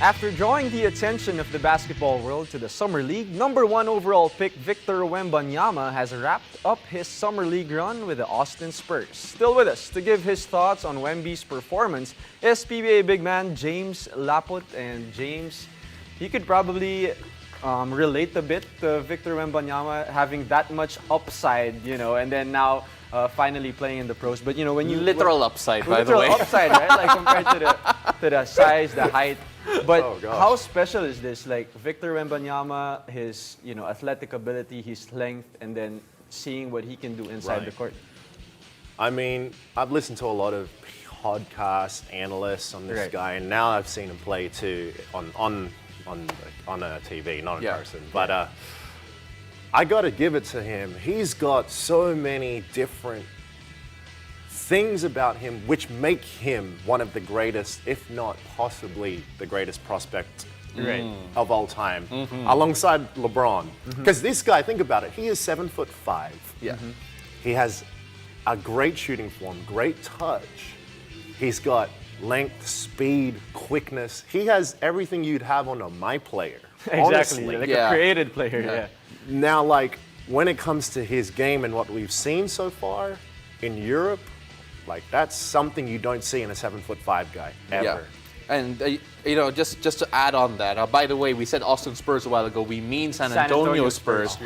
After drawing the attention of the basketball world to the Summer League, #1 overall pick Victor Wembanyama has wrapped up his Summer League run with the Austin Spurs. Still with us to give his thoughts on Wemby's performance is PBA big man James Laput. And James, you could probably relate a bit to Victor Wembanyama having that much upside, and then now finally playing in the pros. But when you literal upside, by the way, literal upside, right? Like compared to the size, the height. But how special is this? Like Victor Wembanyama, his athletic ability, his length, and then seeing what he can do inside the court. I mean, I've listened to a lot of podcast analysts on this guy, and now I've seen him play too on a TV, not in person. But I got to give it to him. He's got so many different things about him which make him one of the greatest, if not possibly the greatest prospect of all time, alongside LeBron. Because this guy, think about it, he is 7'5". Yeah. He has a great shooting form, great touch. He's got length, speed, quickness. He has everything you'd have on a my player. Exactly, Honestly. like a created player. Now, like, when it comes to his game and what we've seen so far in Europe, like, that's something you don't see in a 7'5" guy, ever. Yeah. And, just to add on that, by the way, we said Austin Spurs a while ago. We mean San Antonio Spurs.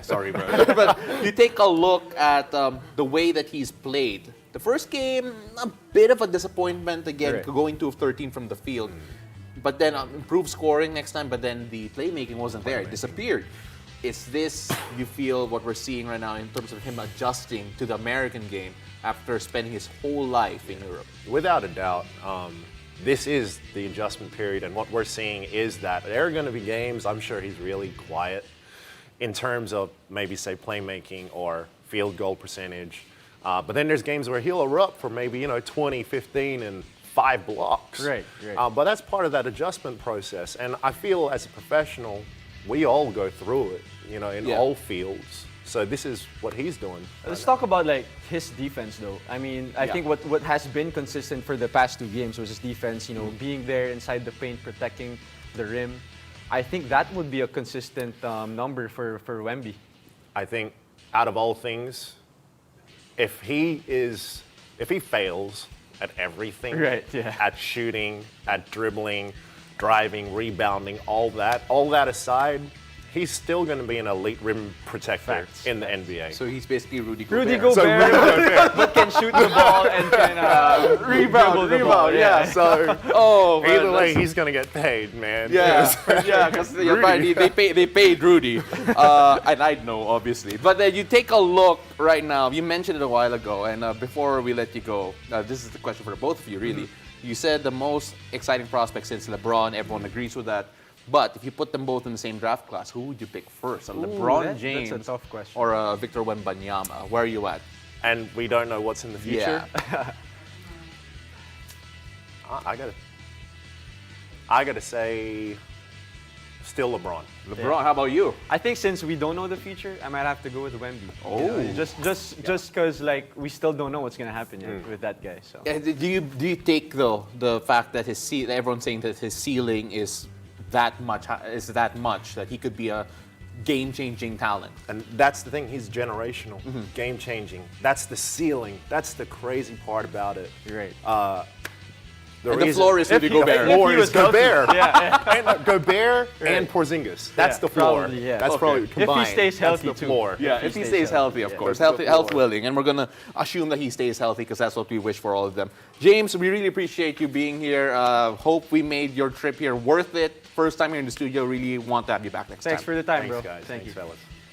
Sorry, bro. But you take a look at the way that he's played. The first game, a bit of a disappointment again, going 2 of 13 from the field. But then improved scoring next time, but then the playmaking wasn't there. It disappeared. Is this, you feel, what we're seeing right now in terms of him adjusting to the American game after spending his whole life in Europe? Without a doubt, this is the adjustment period, and what we're seeing is that there are going to be games, I'm sure he's really quiet in terms of maybe, say, playmaking or field goal percentage. But then there's games where he'll erupt for maybe, 20, 15, and 5 blocks. Right. But that's part of that adjustment process. And I feel as a professional, we all go through it, in all fields. So this is what he's doing. Let's talk about like his defense, though. I mean, I think what has been consistent for the past 2 games was his defense. Being there inside the paint, protecting the rim. I think that would be a consistent number for Wemby. I think out of all things, if he fails at everything, at shooting, at dribbling, driving, rebounding, all that aside, he's still going to be an elite rim protector in the NBA. So he's basically Rudy Gobert. Rudy Gobert, but can shoot the ball and can rebound the ball. So either way, he's going to get paid, man. Because they paid Rudy, and I know, obviously. But then you take a look right now. You mentioned it a while ago, and before we let you go, this is the question for both of you, really. You said the most exciting prospect since LeBron. Everyone agrees with that. But if you put them both in the same draft class, who would you pick first? LeBron James that's a tough question. or Victor Wembanyama? Where are you at? And we don't know what's in the future. I gotta say, still LeBron. LeBron, how about you? I think since we don't know the future, I might have to go with Wemby. Just because like we still don't know what's gonna happen with that guy. So do you take though the fact that everyone's saying that his ceiling is that much that he could be a game-changing talent? And that's the thing, he's generational, game-changing. That's the ceiling. That's the crazy part about it. Right. The floor is Rudy Gobert. The floor is Gobert. and Gobert and Porzingis. That's the floor. Probably, That's probably combined. If he stays healthy, that's the floor. Yeah, if he stays healthy, of course. Health willing. And we're going to assume that he stays healthy because that's what we wish for all of them. James, we really appreciate you being here. Hope we made your trip here worth it. First time here in the studio. Really want to have you back next time. Thanks for the time, Thanks, bro. guys. Thank you, fellas.